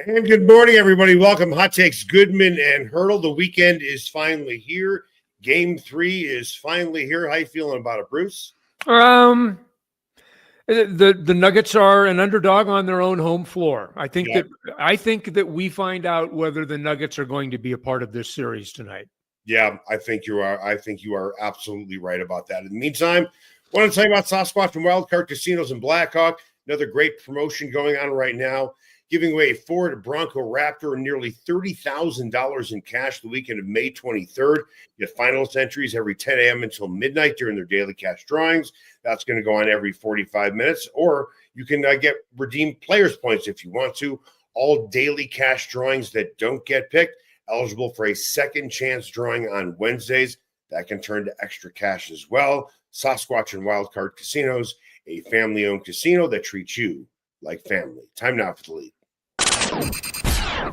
And good morning, everybody. Welcome. Hot Takes Goodman and Haertl. The weekend is finally here. Game 3 is finally here. How you feeling about it, Bruce? The Nuggets are an underdog on their own home floor. I think that we find out whether the Nuggets are going to be a part of this series tonight. Yeah, I think you are. I think you are absolutely right about that. In the meantime, I want to tell you about Sasquatch and Wildcard Casinos in Blackhawk. Another great promotion going on right now, giving away a Ford Bronco Raptor and nearly $30,000 in cash the weekend of May 23rd. You have finalist entries every 10 a.m. until midnight during their daily cash drawings. That's going to go on every 45 minutes, or you can get redeemed players' points if you want to. All daily cash drawings that don't get picked, eligible for a second chance drawing on Wednesdays. That can turn to extra cash as well. Sasquatch and Wildcard Casinos, a family-owned casino that treats you like family. Time now for the lead.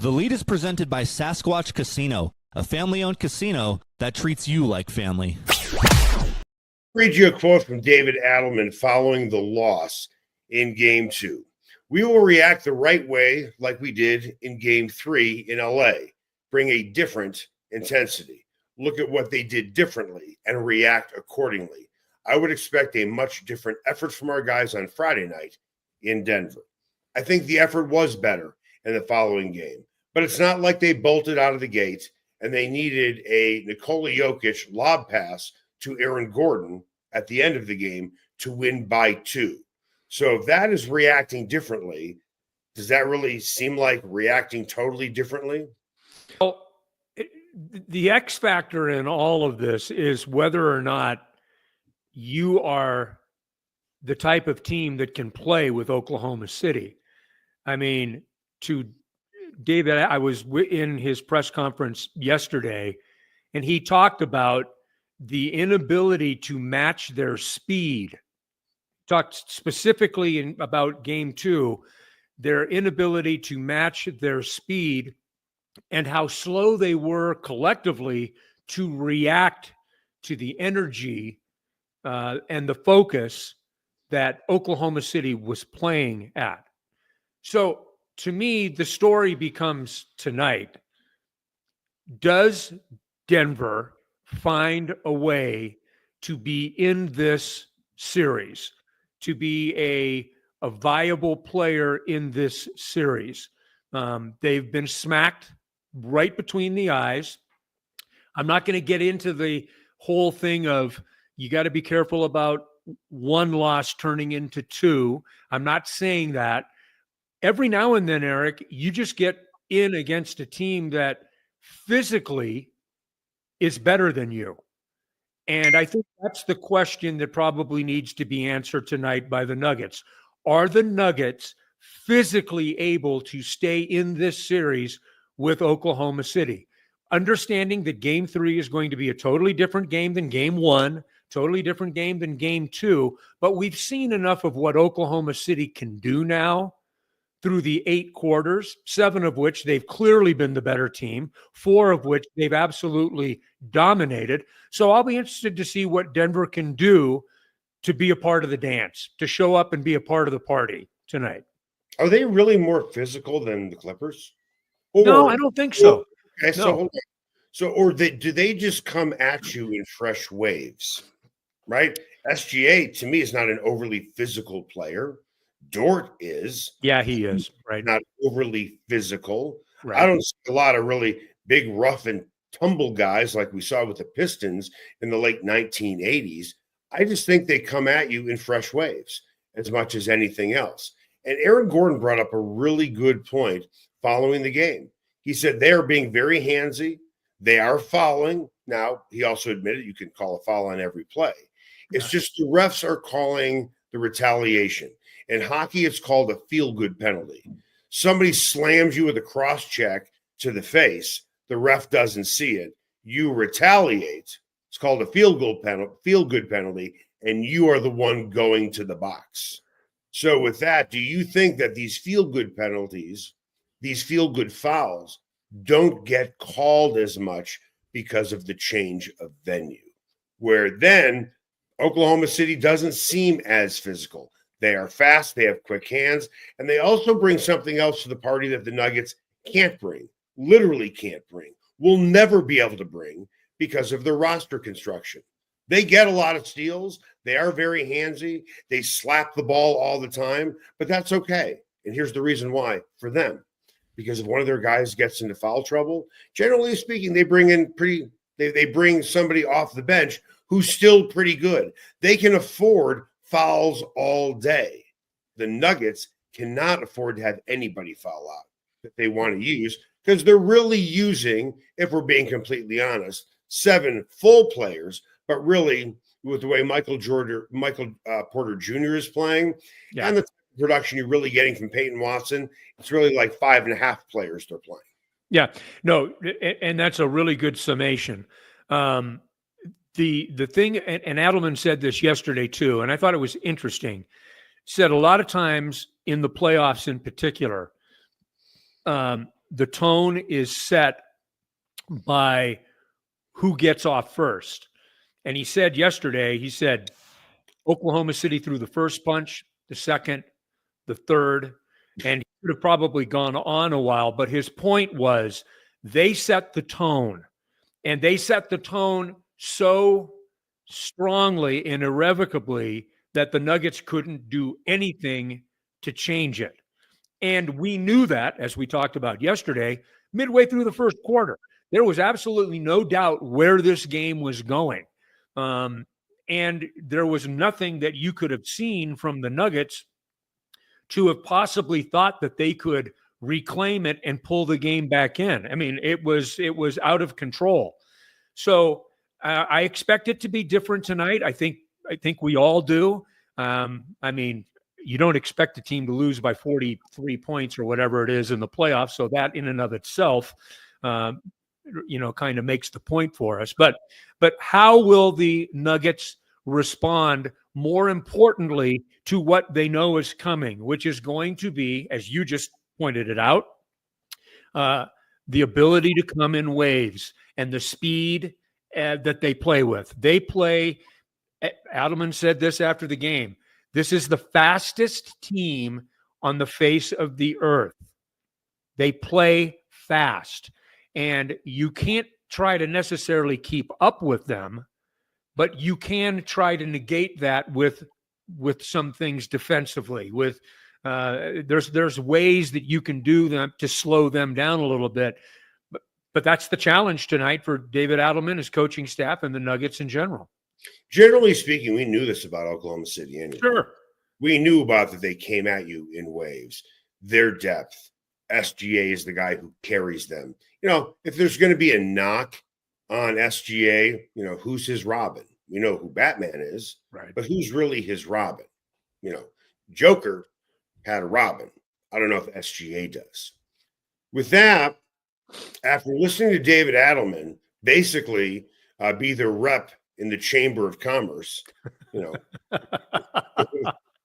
The lead is presented by Sasquatch Casino, a family-owned casino that treats you like family. Read you a quote from David Adelman following the loss in Game 2. We will react the right way like we did in Game 3 in LA. Bring a different intensity. Look at what they did differently and react accordingly. I would expect a much different effort from our guys on Friday night in Denver. I think the effort was better in the following game, but it's not like they bolted out of the gate and they needed a Nikola Jokic lob pass to Aaron Gordon at the end of the game to win by 2. So if that is reacting differently, does that really seem like reacting totally differently? Well, the X factor in all of this is whether or not you are the type of team that can play with Oklahoma City. I mean, to David, I was in his press conference yesterday, and he talked about the inability to match their speed. Talked specifically about Game 2, their inability to match their speed and how slow they were collectively to react to the energy and the focus that Oklahoma City was playing at. So to me, the story becomes tonight, does Denver find a way to be in this series, to be a viable player in this series? They've been smacked right between the eyes. I'm not going to get into the whole thing of you got to be careful about one loss turning into 2. I'm not saying that. Every now and then, Eric, you just get in against a team that physically is better than you. And I think that's the question that probably needs to be answered tonight by the Nuggets. Are the Nuggets physically able to stay in this series with Oklahoma City? Understanding that Game 3 is going to be a totally different game than Game 1, totally different game than Game 2, but we've seen enough of what Oklahoma City can do now through the 8 quarters, 7 of which they've clearly been the better team, 4 of which they've absolutely dominated. So I'll be interested to see what Denver can do to be a part of the dance, to show up and be a part of the party tonight. Are they really more physical than the Clippers? No, I don't think so. Okay, No. Do they just come at you in fresh waves, right? SGA, to me, is not an overly physical player. Dort is. Yeah, he is, right? Not overly physical. Right. I don't see a lot of really big, rough and tumble guys like we saw with the Pistons in the late 1980s. I just think they come at you in fresh waves as much as anything else. And Aaron Gordon brought up a really good point following the game. He said they are being very handsy. They are fouling. Now, he also admitted you can call a foul on every play. It's just the refs are calling the retaliation. In hockey, it's called a feel-good penalty. Somebody slams you with a cross-check to the face. The ref doesn't see it. You retaliate. It's called a feel-good penalty, and you are the one going to the box. So with that, do you think that these feel-good penalties, these feel-good fouls, don't get called as much because of the change of venue? Where then Oklahoma City doesn't seem as physical. They are fast, they have quick hands, and they also bring something else to the party that the Nuggets can't bring, literally can't bring, will never be able to bring because of their roster construction. They get a lot of steals. They are very handsy. They slap the ball all the time, but that's okay. And here's the reason why for them. Because if one of their guys gets into foul trouble, generally speaking, they bring somebody off the bench who's still pretty good. They can afford fouls all day. The Nuggets cannot afford to have anybody foul out that they want to use because they're really using, if we're being completely honest, 7 full players, but really with the way Michael Porter Jr. is playing and the production you're really getting from Peyton Watson, it's really like 5.5 players they're playing. Yeah, no, and that's a really good summation. The thing, and Adelman said this yesterday too, and I thought it was interesting. Said a lot of times in the playoffs in particular, the tone is set by who gets off first. And he said yesterday, Oklahoma City threw the first punch, the second, the third, and he could have probably gone on a while. But his point was they set the tone, and they set the tone so strongly and irrevocably that the Nuggets couldn't do anything to change it. And we knew that, as we talked about yesterday, midway through the first quarter. There was absolutely no doubt where this game was going. And there was nothing that you could have seen from the Nuggets to have possibly thought that they could reclaim it and pull the game back in. I mean, it was out of control. So I expect it to be different tonight. I think we all do. I mean, you don't expect a team to lose by 43 points or whatever it is in the playoffs. So that in and of itself, kind of makes the point for us. But how will the Nuggets respond, more importantly, to what they know is coming, which is going to be, as you just pointed it out, the ability to come in waves and the speed that they play with. They play, Adelman said this after the game, this is the fastest team on the face of the earth. They play fast, and you can't try to necessarily keep up with them, but you can try to negate that with some things defensively. With there's ways that you can do them to slow them down a little bit. But that's the challenge tonight for David Adelman, his coaching staff, and the Nuggets in general. Generally speaking, we knew this about Oklahoma City anyway. Sure. We knew about that they came at you in waves. Their depth. SGA is the guy who carries them. If there's going to be a knock on SGA, who's his Robin? We know who Batman is, right? But who's really his Robin? Joker had a Robin. I don't know if SGA does. With that, after listening to David Adelman basically be the rep in the Chamber of Commerce,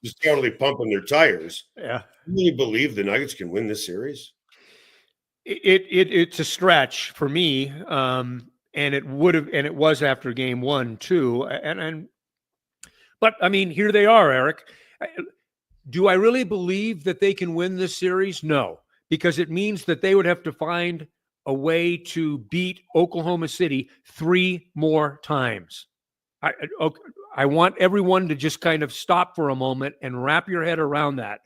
just totally pumping their tires. Yeah. Do you really believe the Nuggets can win this series? It's a stretch for me. And it was after game 1 too. But I mean, here they are, Eric. Do I really believe that they can win this series? No, because it means that they would have to find a way to beat Oklahoma City 3 more times. I want everyone to just kind of stop for a moment and wrap your head around that.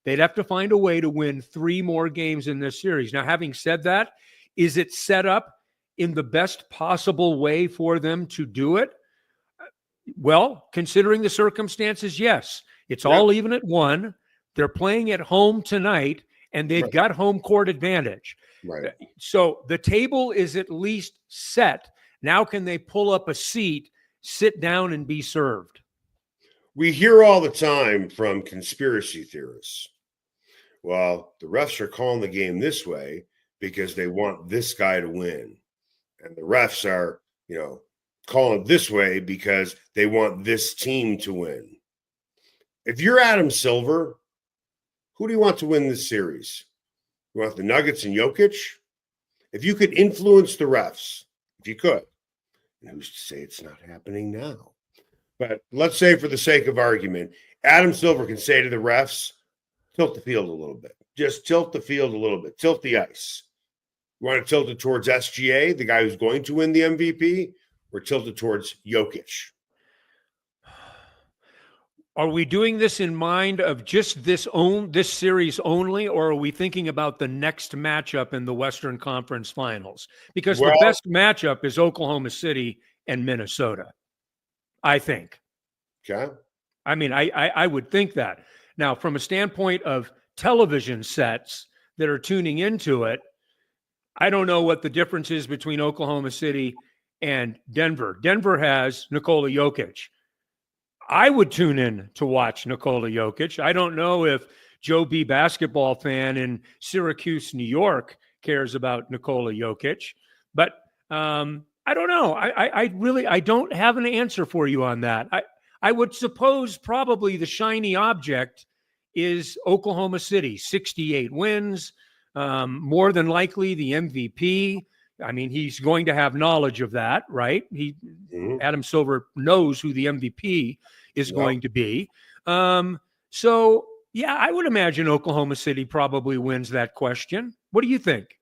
They'd have to find a way to win 3 more games in this series. Now, having said that, is it set up in the best possible way for them to do it? Well, considering the circumstances, yes. It's all even at 1. They're playing at home tonight, and they've got home court advantage. Right. So the table is at least set. Now can they pull up a seat, sit down, and be served? We hear all the time from conspiracy theorists. Well, the refs are calling the game this way because they want this guy to win. And the refs are, calling it this way because they want this team to win. If you're Adam Silver, who do you want to win this series? You want the Nuggets and Jokic? If you could influence the refs, if you could, and who's to say it's not happening now? But let's say for the sake of argument, Adam Silver can say to the refs, tilt the field a little bit. Just tilt the field a little bit. Tilt the ice. You want to tilt it towards SGA, the guy who's going to win the MVP, or tilt it towards Jokic? Are we doing this in mind of just this series only, or are we thinking about the next matchup in the Western Conference Finals? Because the best matchup is Oklahoma City and Minnesota, I think. Okay. I mean, I would think that. Now, from a standpoint of television sets that are tuning into it, I don't know what the difference is between Oklahoma City and Denver. Denver has Nikola Jokic. I would tune in to watch Nikola Jokic. I don't know if Joe B. basketball fan in Syracuse, New York cares about Nikola Jokic, but I don't know. I don't have an answer for you on that. I would suppose probably the shiny object is Oklahoma City, 68 wins, more than likely the MVP. I mean, he's going to have knowledge of that, right? Adam Silver knows who the MVP is going to be. So, yeah, I would imagine Oklahoma City probably wins that question. What do you think?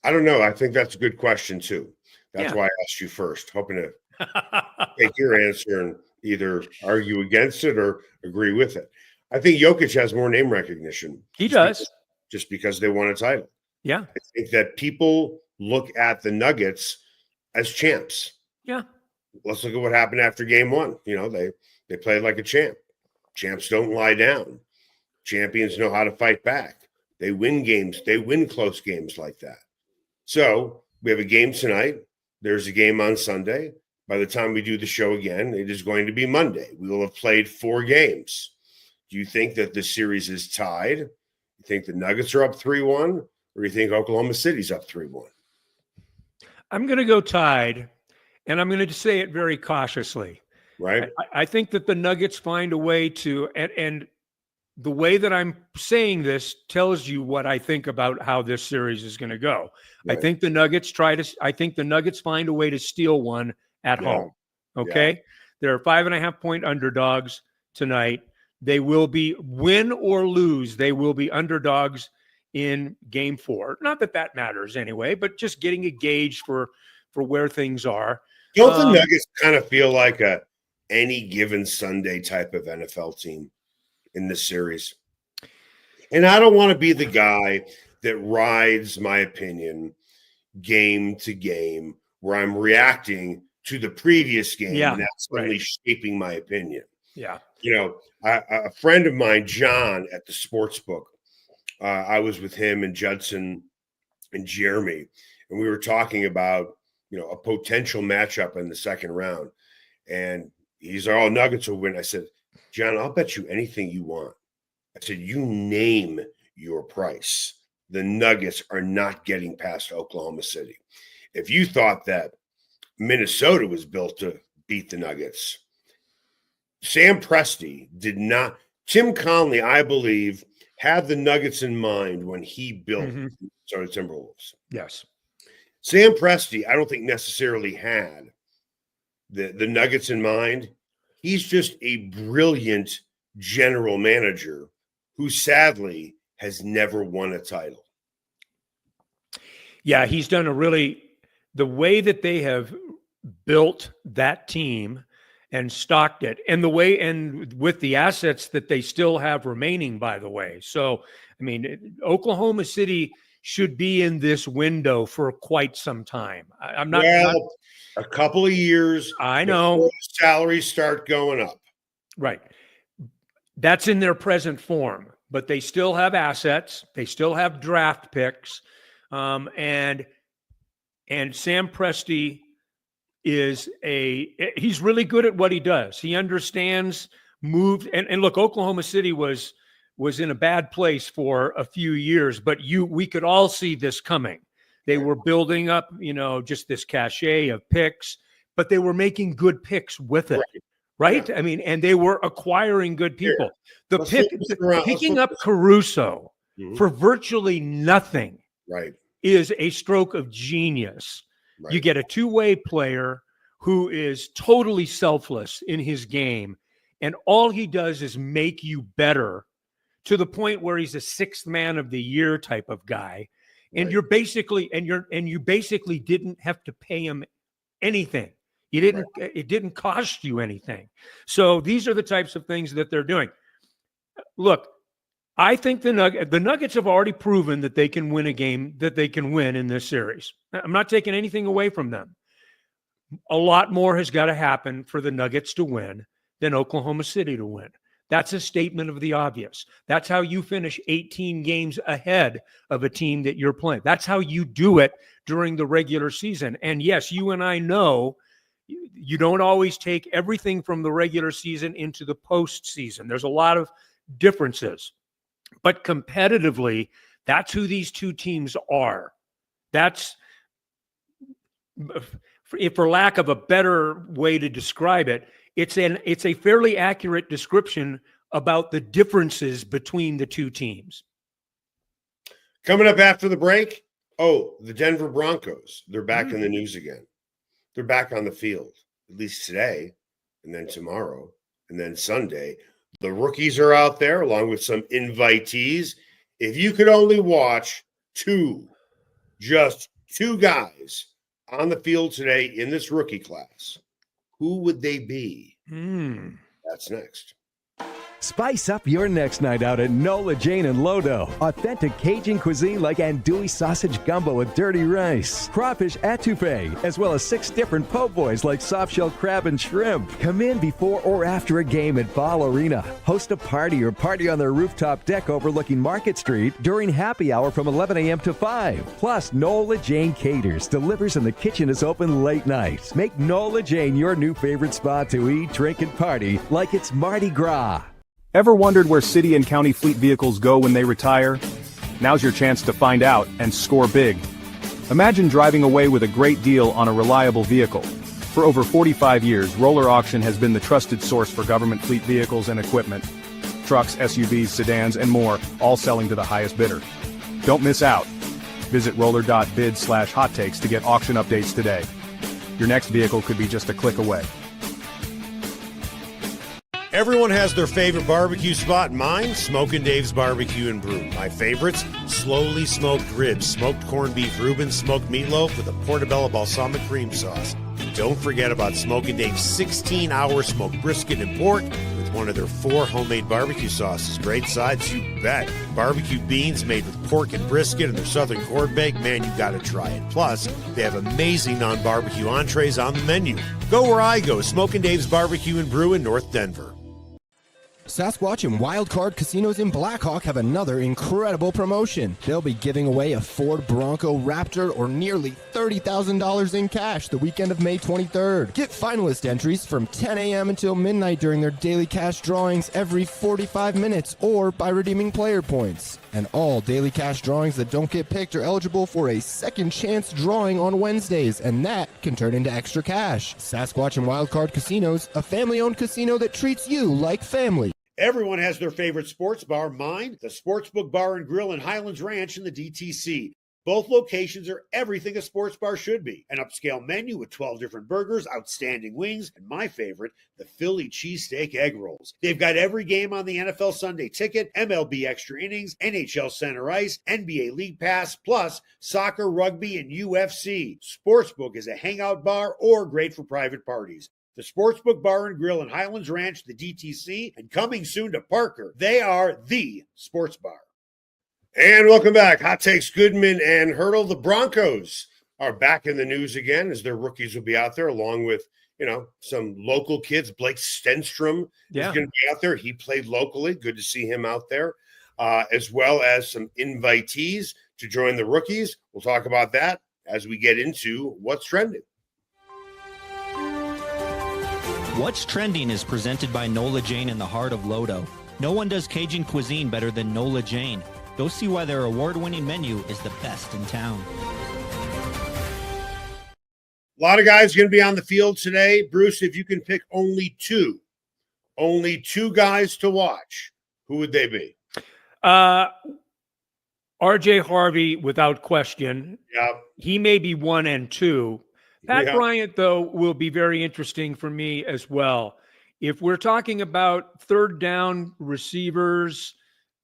I don't know. I think that's a good question, too. That's why I asked you first, hoping to take your answer and either argue against it or agree with it. I think Jokic has more name recognition. He does. Just because they won a title. Yeah. I think that people look at the Nuggets as champs. Yeah. Let's look at what happened after game one. You know, they played like a champ. Champs don't lie down. Champions know how to fight back. They win games. They win close games like that. So we have a game tonight. There's a game on Sunday. By the time we do the show again, it is going to be Monday. We will have played 4 games. Do you think that the series is tied? You think the Nuggets are up 3-1? Or do you think Oklahoma City's up 3-1? I'm going to go tied, and I'm going to say it very cautiously. Right. I think that the Nuggets find a way to, and the way that I'm saying this tells you what I think about how this series is going to go. Right. I think the Nuggets find a way to steal one at home. Okay. Yeah. They're 5.5-point underdogs tonight. They will be, win or lose, they will be underdogs in game 4. Not that that matters anyway, but just getting a gauge for where things are. Don't the Nuggets kind of feel like a any given Sunday type of NFL team in this series? And I don't want to be the guy that rides my opinion game to game where I'm reacting to the previous game and that's only shaping my opinion. Yeah. You know, a friend of mine, John, at the sports book, I was with him and Judson and Jeremy, and we were talking about, you know, a potential matchup in the second round. And he's all Nuggets will win. I said, John, I'll bet you anything you want. I said, you name your price. The Nuggets are not getting past Oklahoma City. If you thought that Minnesota was built to beat the Nuggets, Sam Presti did not. Tim Conley, I believe, had the Nuggets in mind when he built the Timberwolves. Yes. Sam Presti, I don't think necessarily had the Nuggets in mind. He's just a brilliant general manager who sadly has never won a title. Yeah, he's done the way that they have built that team and stocked it, and with the assets that they still have remaining, by the way. So, I mean, Oklahoma City should be in this window for quite some time. I'm not. Well, a couple of years. I know. Salaries start going up. Right. That's in their present form, but they still have assets. They still have draft picks. And Sam Presti he's really good at what he does. He understands moves. And look, Oklahoma City was in a bad place for a few years, but we could all see this coming. They were building up, just this cachet of picks, but they were making good picks with it. Right? Yeah. I mean, and they were acquiring good people. Picking up Caruso for virtually nothing is a stroke of genius. Right. You get a two-way player who is totally selfless in his game, and all he does is make you better to the point where he's a 6th man of the year type of guy. And Right. you basically didn't have to pay him anything. It didn't cost you anything. So these are the types of things that they're doing. Look, I think the Nuggets have already proven that they can win a game, that they can win in this series. I'm not taking anything away from them. A lot more has got to happen for the Nuggets to win than Oklahoma City to win. That's a statement of the obvious. That's how you finish 18 games ahead of a team that you're playing. That's how you do it during the regular season. And yes, you and I know you don't always take everything from the regular season into the postseason. There's a lot of differences. But competitively, that's who these two teams are. That's, for lack of a better way to describe it, it's a fairly accurate description about the differences between the two teams. Coming up after the break, the Denver Broncos. They're back in the news again. They're back on the field, at least today, and then tomorrow, and then Sunday. The rookies are out there along with some invitees. If you could only watch just two guys on the field today in this rookie class, who would they be? That's next. Spice up your next night out at Nola Jane and Lodo. Authentic Cajun cuisine like andouille sausage gumbo with dirty rice, crawfish etouffee, as well as 6 different po' boys like soft-shell crab and shrimp. Come in before or after a game at Ball Arena. Host a party or party on their rooftop deck overlooking Market Street during happy hour from 11 a.m. to 5. Plus, Nola Jane caters, delivers, and the kitchen is open late night. Make Nola Jane your new favorite spot to eat, drink, and party like it's Mardi Gras. Ever wondered where city and county fleet vehicles go when they retire? Now's your chance to find out and score big. Imagine driving away with a great deal on a reliable vehicle. For over 45 years, Roller Auction has been the trusted source for government fleet vehicles and equipment. Trucks, SUVs, sedans, and more, all selling to the highest bidder. Don't miss out. Visit roller.bid/hot takes to get auction updates today. Your next vehicle could be just a click away. Everyone has their favorite barbecue spot. Mine, Smokin' Dave's Barbecue and Brew. My favorites, slowly smoked ribs, smoked corned beef Reuben, smoked meatloaf with a portobello balsamic cream sauce. Don't forget about Smokin' Dave's 16-hour smoked brisket and pork with one of their 4 homemade barbecue sauces. Great sides, you bet. Barbecue beans made with pork and brisket and their southern corn bake. Man, you gotta try it. Plus, they have amazing non-barbecue entrees on the menu. Go where I go, Smokin' Dave's Barbecue and Brew in North Denver. Sasquatch and Wildcard Casinos in Blackhawk have another incredible promotion. They'll be giving away a Ford Bronco Raptor or nearly $30,000 in cash the weekend of May 23rd. Get finalist entries from 10 a.m. until midnight during their daily cash drawings every 45 minutes or by redeeming player points. And all daily cash drawings that don't get picked are eligible for a second chance drawing on Wednesdays, and that can turn into extra cash. Sasquatch and Wildcard Casinos, a family-owned casino that treats you like family. Everyone has their favorite sports bar. Mine, the Sportsbook Bar and Grill in Highlands Ranch in the DTC. Both locations are everything a sports bar should be. An upscale menu with 12 different burgers, outstanding wings, and my favorite, the Philly cheesesteak egg rolls. They've got every game on the NFL Sunday Ticket, MLB Extra Innings, NHL Center Ice, NBA League Pass, plus soccer, rugby, and UFC. Sportsbook is a hangout bar or great for private parties. The Sportsbook Bar and Grill in Highlands Ranch, the DTC, and coming soon to Parker. They are the sports bar. And welcome back. Hot Takes Goodman and Haertl. The Broncos are back in the news again as their rookies will be out there along with, some local kids. Blake Stenstrom is going to be out there. He played locally. Good to see him out there, as well as some invitees to join the rookies. We'll talk about that as we get into what's trending. What's Trending is presented by Nola Jane in the heart of Lodo. No one does Cajun cuisine better than Nola Jane. Go see why their award-winning menu is the best in town. A lot of guys going to be on the field today. Bruce, if you can pick only two guys to watch, who would they be? RJ Harvey, without question. Yeah. He may be 1 and 2. Pat Bryant, though, will be very interesting for me as well. If we're talking about third down receivers,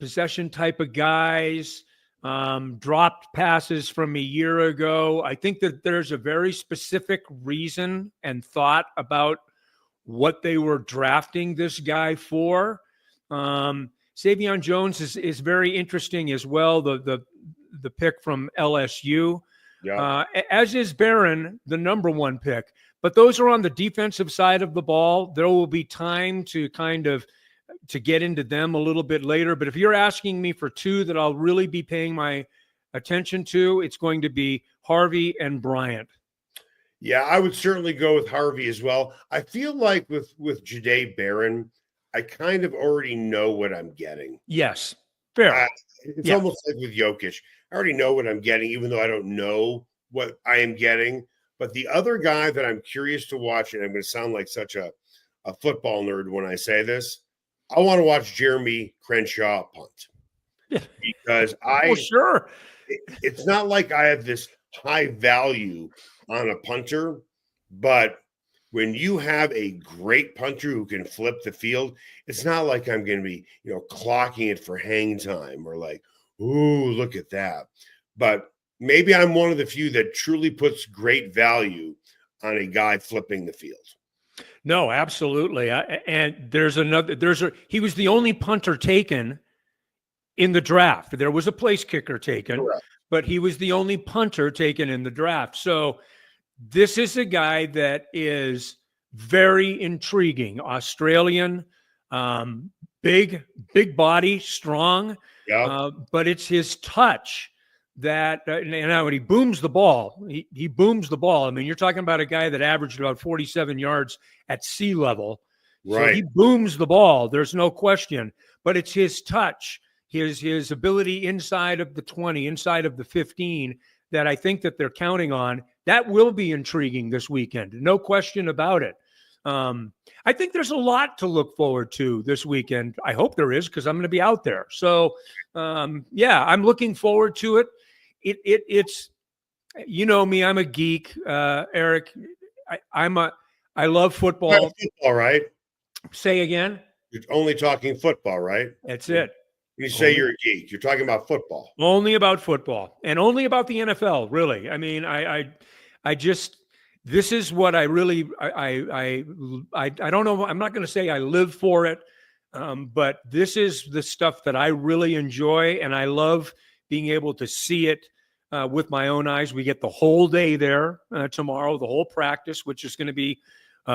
possession type of guys, dropped passes from a year ago. I think that there's a very specific reason and thought about what they were drafting this guy for. Savion Jones is very interesting as well. The pick from LSU, as is Barron, the number one pick. But those are on the defensive side of the ball. There will be time to to get into them a little bit later. But if you're asking me for two that I'll really be paying my attention to, it's going to be Harvey and Bryant. Yeah, I would certainly go with Harvey as well. I feel like with Jahdae Barron, I kind of already know what I'm getting. Yes, fair. It's almost like with Jokic. I already know what I'm getting, even though I don't know what I am getting. But the other guy that I'm curious to watch, and I'm going to sound like such a football nerd when I say this, I want to watch Jeremy Crenshaw punt. Because sure. It's not like I have this high value on a punter, but when you have a great punter who can flip the field, it's not like I'm going to be, clocking it for hang time or like, ooh, look at that. But maybe I'm one of the few that truly puts great value on a guy flipping the field. No, absolutely. And he was the only punter taken in the draft. There was a place kicker taken, correct, but he was the only punter taken in the draft. So this is a guy that is very intriguing. Australian, big body, strong, but it's his touch that, and when he booms the ball, he booms the ball. I mean, you're talking about a guy that averaged about 47 yards at sea level. Right. So he booms the ball. There's no question, but it's his touch, his ability inside of the 20, inside of the 15 that I think that they're counting on. That will be intriguing this weekend. No question about it. I think there's a lot to look forward to this weekend. I hope there is, because I'm going to be out there. So, I'm looking forward to it. It's, me, I'm a geek, Eric. I love football. Football, right? Say again. You're only talking football, right? That's it. You say you're a geek. You're talking about football. Only about football, and only about the NFL, really. I mean, I just, this is what I really, I don't know. I'm not going to say I live for it, but this is the stuff that I really enjoy, and I love being able to see it with my own eyes. We get the whole day there tomorrow, the whole practice, which is going to be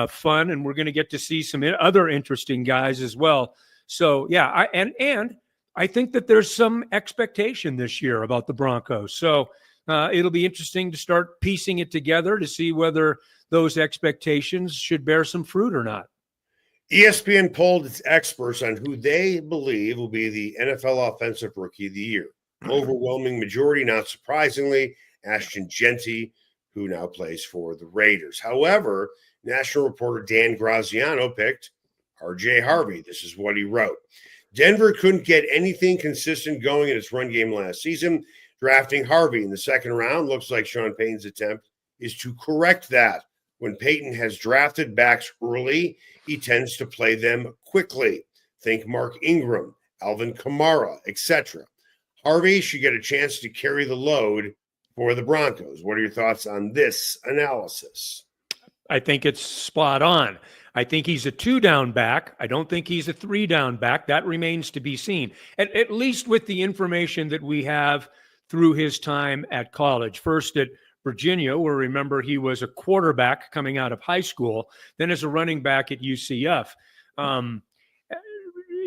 fun, and we're going to get to see some other interesting guys as well. So, yeah, and I think that there's some expectation this year about the Broncos. So it'll be interesting to start piecing it together to see whether those expectations should bear some fruit or not. ESPN polled its experts on who they believe will be the NFL Offensive Rookie of the Year. Overwhelming majority, not surprisingly, Ashton Genty, who now plays for the Raiders. However, national reporter Dan Graziano picked R.J. Harvey. This is what he wrote. Denver couldn't get anything consistent going in its run game last season. Drafting Harvey in the second round looks like Sean Payton's attempt is to correct that. When Payton has drafted backs early, he tends to play them quickly. Think Mark Ingram, Alvin Kamara, etc. Harvey should get a chance to carry the load for the Broncos. What are your thoughts on this analysis? I think it's spot on. I think he's a 2-down back. I don't think he's a 3-down back. That remains to be seen, at least with the information that we have through his time at college. First at Virginia, where remember he was a quarterback coming out of high school, then as a running back at UCF.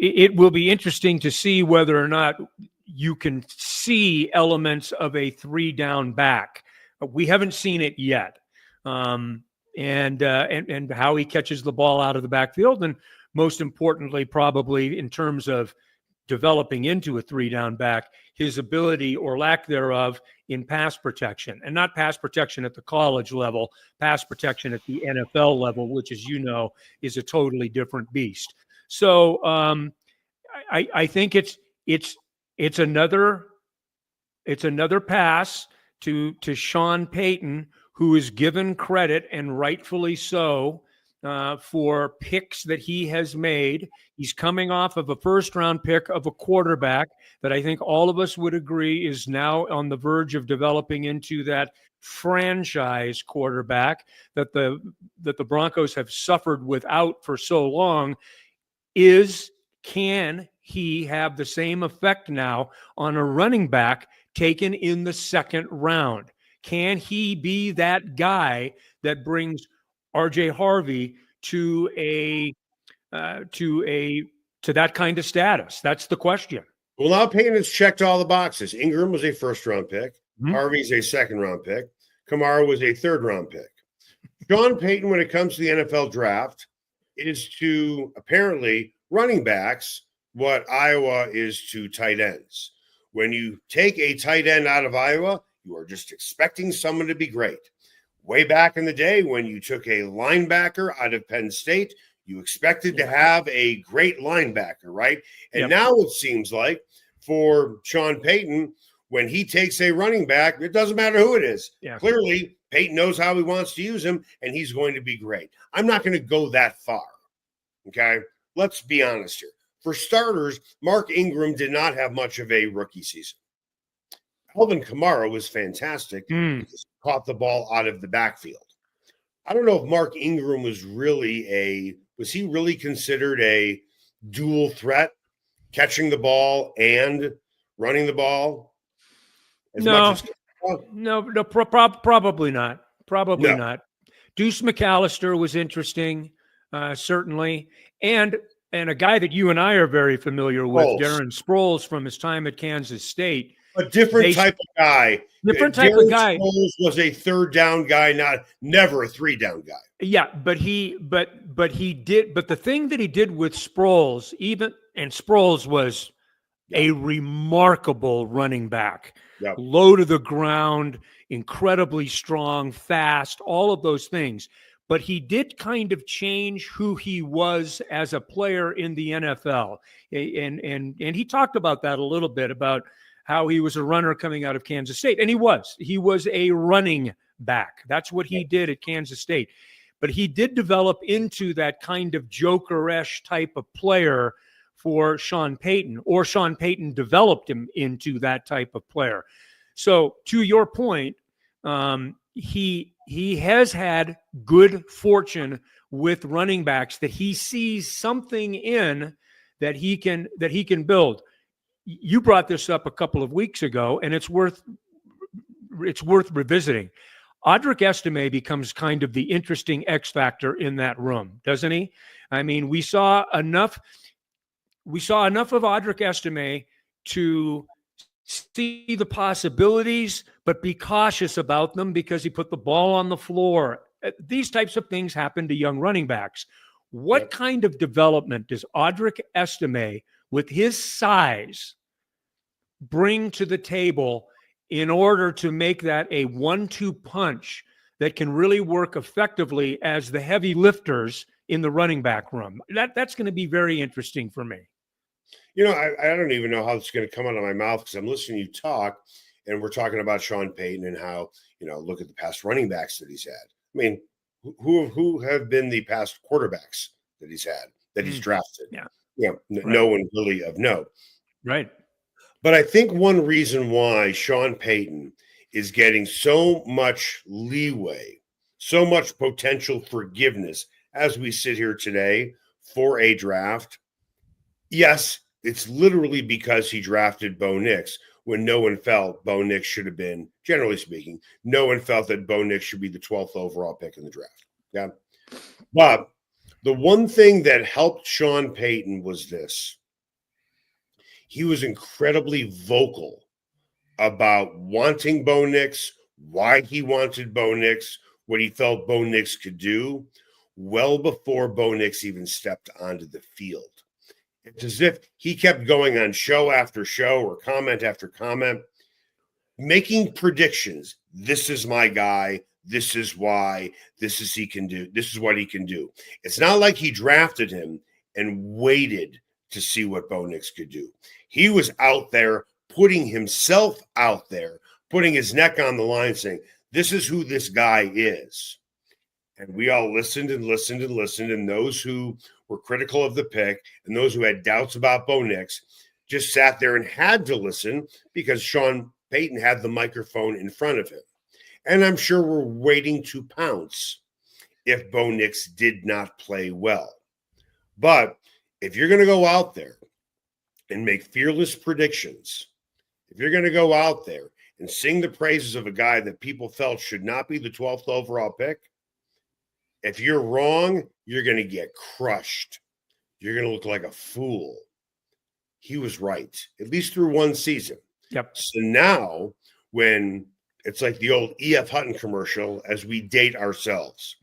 It will be interesting to see whether or not you can see elements of a 3-down back. We haven't seen it yet. And how he catches the ball out of the backfield, and most importantly, probably in terms of developing into a 3-down back, his ability or lack thereof in pass protection, and not pass protection at the college level, pass protection at the NFL level, which, as you know, is a totally different beast. So I think it's another pass to Sean Payton, who is given credit, and rightfully so, for picks that he has made. He's coming off of a first-round pick of a quarterback that I think all of us would agree is now on the verge of developing into that franchise quarterback that the Broncos have suffered without for so long. Can he have the same effect now on a running back taken in the second round? Can he be that guy that brings RJ Harvey to that kind of status? That's the question. Well, now Payton has checked all the boxes. Ingram was a first-round pick. Mm-hmm. Harvey's a second-round pick. Kamara was a third-round pick. Sean Payton, when it comes to the NFL draft, is to apparently running backs what Iowa is to tight ends. When you take a tight end out of Iowa, you are just expecting someone to be great. Way back in the day when you took a linebacker out of Penn State, you expected to have a great linebacker, right? And now it seems like for Sean Payton, when he takes a running back, it doesn't matter who it is. Yeah. Clearly, Payton knows how he wants to use him, and he's going to be great. I'm not going to go that far, okay? Let's be honest here. For starters, Mark Ingram did not have much of a rookie season. Alvin Kamara was fantastic because he caught the ball out of the backfield. I don't know if Mark Ingram was really considered a dual threat, catching the ball and running the ball? Probably not. Probably not. Deuce McAllister was interesting, certainly. And a guy that you and I are very familiar with, Darren Sproles, from his time at Kansas State. A different type of guy. Darren Sproles was a third down guy, never a 3-down guy. Yeah, but the thing that he did with Sproles, Sproles was a remarkable running back. Yep. Low to the ground, incredibly strong, fast, all of those things. But he did kind of change who he was as a player in the NFL. And he talked about that a little bit, about how he was a runner coming out of Kansas State. And he was a running back. That's what he did at Kansas State. But he did develop into that kind of Joker-esque type of player for Sean Payton, or Sean Payton developed him into that type of player. So to your point, he has had good fortune with running backs that he sees something in that he can build. You brought this up a couple of weeks ago, and it's worth revisiting. Audric Estime becomes kind of the interesting X factor in that room, doesn't he? I mean, we saw enough of Audric Estime to see the possibilities, but be cautious about them because he put the ball on the floor. These types of things happen to young running backs. What kind of development does Audric Estime, with his size, bring to the table in order to make that a 1-2 punch that can really work effectively as the heavy lifters in the running back room? That's going to be very interesting for me. You know, I don't even know how it's going to come out of my mouth because I'm listening to you talk, and we're talking about Sean Payton and how, look at the past running backs that he's had. I mean, who have been the past quarterbacks that he's had, that he's drafted? No one really of note. Right. But I think one reason why Sean Payton is getting so much leeway, so much potential forgiveness as we sit here today for a draft, yes, it's literally because he drafted Bo Nix when no one felt Bo Nix should have been, generally speaking, no one felt that Bo Nix should be the 12th overall pick in the draft. Yeah. But the one thing that helped Sean Payton was this. He was incredibly vocal about wanting Bo Nix, why he wanted Bo Nix, what he felt Bo Nix could do, well before Bo Nix even stepped onto the field. It's as if he kept going on show after show or comment after comment, making predictions. This is my guy. This is why. This is he can do. This is what he can do. It's not like he drafted him and waited to see what Bo Nix could do. He was out there putting himself out there, putting his neck on the line, saying, this is who this guy is. And we all listened and listened and listened. And those who were critical of the pick and those who had doubts about Bo Nix just sat there and had to listen because Sean Payton had the microphone in front of him. And I'm sure we're waiting to pounce if Bo Nix did not play well. But if you're going to go out there and make fearless predictions, if you're going to go out there and sing the praises of a guy that people felt should not be the 12th overall pick, if you're wrong, you're going to get crushed. You're going to look like a fool. He was right, at least through one season. Yep. So now when it's like the old E.F. Hutton commercial, as we date ourselves,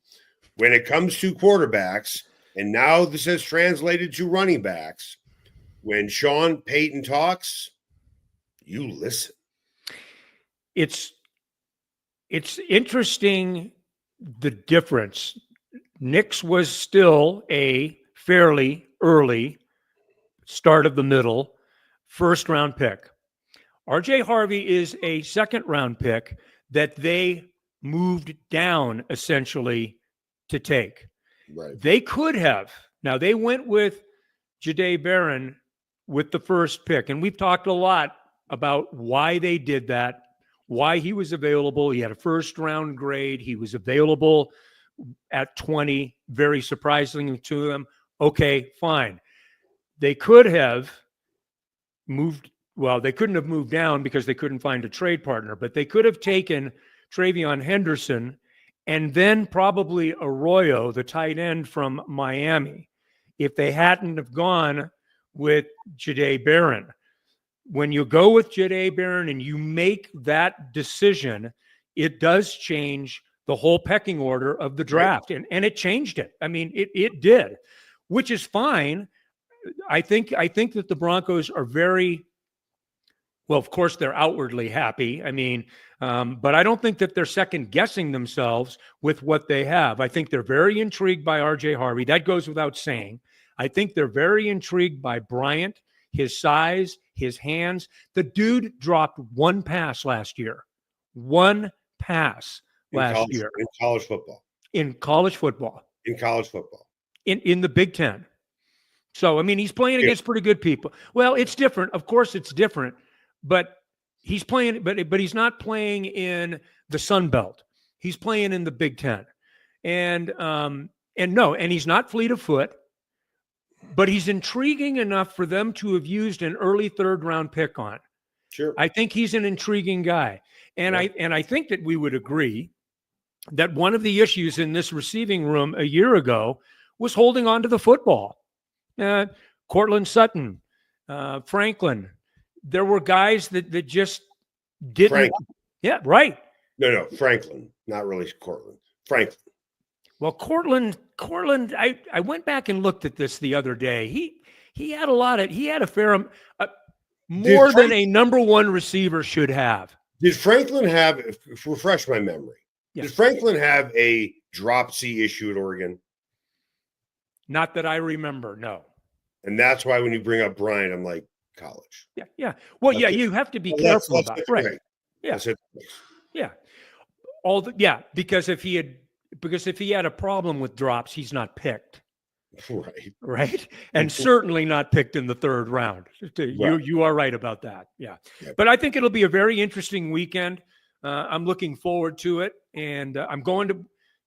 when it comes to quarterbacks, and now this has translated to running backs, when Sean Payton talks, you listen. It's interesting, the difference. Nix was still a fairly early, start of the middle, first-round pick. R.J. Harvey is a second-round pick that they moved down, essentially, to take. Right. They could have. Now, they went with Jahdae Barron with the first pick, and we've talked a lot about why they did that, why he was available. He had a first-round grade. He was available at 20, very surprising to them. Okay, fine. They could have moved. Well, they couldn't have moved down because they couldn't find a trade partner, but they could have taken Travion Henderson and then probably Arroyo, the tight end from Miami, if they hadn't have gone with Jahdae Barron. When you go with Jahdae Barron and you make that decision, it does change the whole pecking order of the draft. And it changed it. I mean, it did, which is fine. I think that the Broncos are very, well, of course, they're outwardly happy. I mean, but I don't think that they're second guessing themselves with what they have. I think they're very intrigued by R.J. Harvey. That goes without saying. I think they're very intrigued by Bryant, his size, his hands. The dude dropped one pass last year. One pass last year. In college football. In college football. In college football. In the Big Ten. So, I mean, he's playing against pretty good people. Well, it's different. Of course, it's different. But he's playing, but he's not playing in the Sun Belt. He's playing in the Big Ten. And he's not fleet of foot. But he's intriguing enough for them to have used an early third-round pick on. Sure. I think he's an intriguing guy. And I think that we would agree that one of the issues in this receiving room a year ago was holding on to the football. Cortland Sutton, Franklin. There were guys that just didn't. Franklin. Yeah, right. No, Franklin. Not really Cortland. Franklin. Well, Cortland, I went back and looked at this the other day. He had a fair more than a number one receiver should have. Did Franklin have, refresh my memory, did Franklin have a dropsy issue at Oregon? Not that I remember, no. And that's why when you bring up Bryant, I'm like, college. Yeah. Well, you have to be careful about it. Right. Yeah. Yeah. Because if he had a problem with drops, he's not picked. Right. And certainly not picked in the third round. You are right about that. Yeah. But I think it'll be a very interesting weekend. I'm looking forward to it. And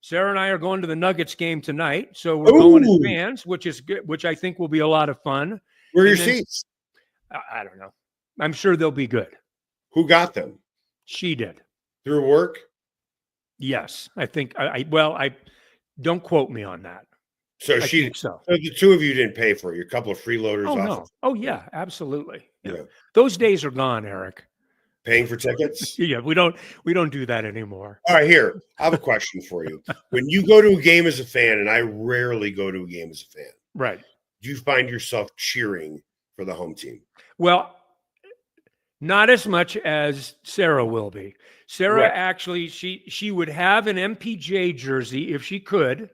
Sarah and I are going to the Nuggets game tonight. So we're going as fans, which is good, which I think will be a lot of fun. Where are your seats? I don't know. I'm sure they'll be good. Who got them? She did. Through work? Yes. I think I don't quote me on that. So so the two of you didn't pay for it. You're a couple of freeloaders. Oh, no. Oh, yeah, absolutely. Yeah. Those days are gone, Eric. Paying for tickets? Yeah, we don't do that anymore. All right, here. I have a question for you. When you go to a game as a fan, and I rarely go to a game as a fan, right? Do you find yourself cheering for the home team? Well, not as much as Sarah will be. Sarah actually, she would have an MPJ jersey if she could.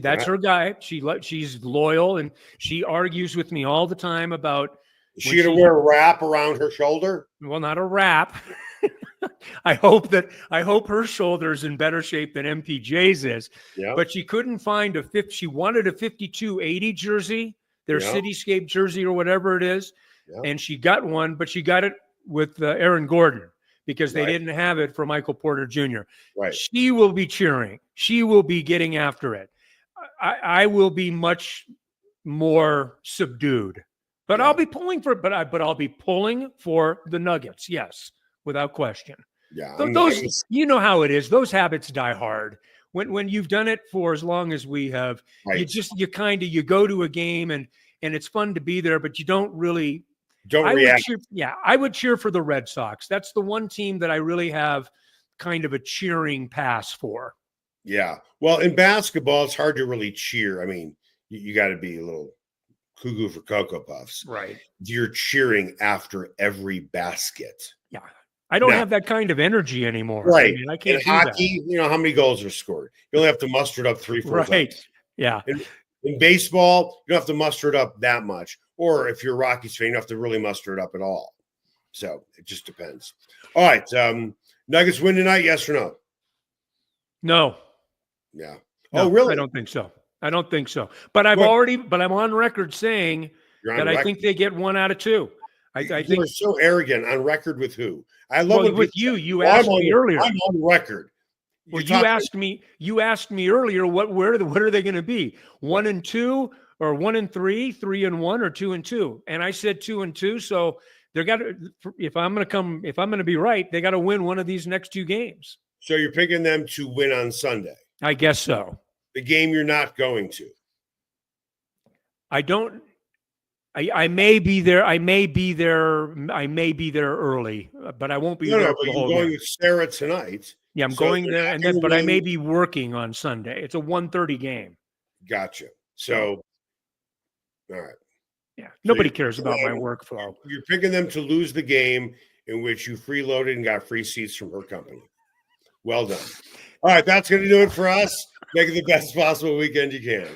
That's her guy. She's loyal, and she argues with me all the time about. Is she going to wear a wrap around her shoulder? Well, not a wrap. I hope her shoulder's in better shape than MPJ's is. Yeah. But she couldn't find a fifth. She wanted a 5280 jersey, their Yeah. Cityscape jersey or whatever it is. Yeah. And she got one, but she got it with Aaron Gordon because they Right. didn't have it for Michael Porter Jr. Right. She will be cheering. She will be getting after it. I will be much more subdued, but Yeah. I'll be pulling for. But I'll be pulling for the Nuggets. Yes, without question. Yeah. Those, you know how it is. Those habits die hard. When you've done it for as long as we have, Right. you go to a game and it's fun to be there, but you don't really. Don't react. I would cheer for the Red Sox. That's the one team that I really have kind of a cheering pass for. Yeah. Well, in basketball, it's hard to really cheer. I mean, you got to be a little cuckoo for Cocoa Puffs. Right. You're cheering after every basket. Yeah. I don't Now- have that kind of energy anymore. Right. I mean, I In can't do hockey, you know, how many goals are scored? You only have to muster it up 3-4 that. Right. times. Yeah. In baseball, you don't have to muster it up that much. Or if you're a Rockies fan, you don't have to really muster it up at all. So it just depends. All right. Nuggets win tonight, yes or no? No. Yeah. No, Oh, really? I don't think so. But I'm on record saying You're on that I record. think they get 1 out of 2. I You think are so arrogant. On record with who? I love well, when with people you. say, You "Well, asked me earlier. I'm on record. Well, You're you asked me earlier what are they going to be? 1 and 2 or 1 and 3, 3 and 1 or 2 and 2? And I said 2 and 2. So they're got to, if I'm going to be right, they got to win one of these next 2 games. So you're picking them to win on Sunday. I guess so. The game you're not going to. I may be there. I may be there early, but I won't be there No, for but the you're whole going game. with Sarah tonight. Yeah, I'm so going they're there, not and gonna but I may win. be working on Sunday. It's a 1:30 game. Gotcha. So, all right. Yeah, nobody you're- cares about my workflow. You're picking them to lose the game in which you freeloaded and got free seats from her company. Well done. All right, that's going to do it for us. Make it the best possible weekend you can.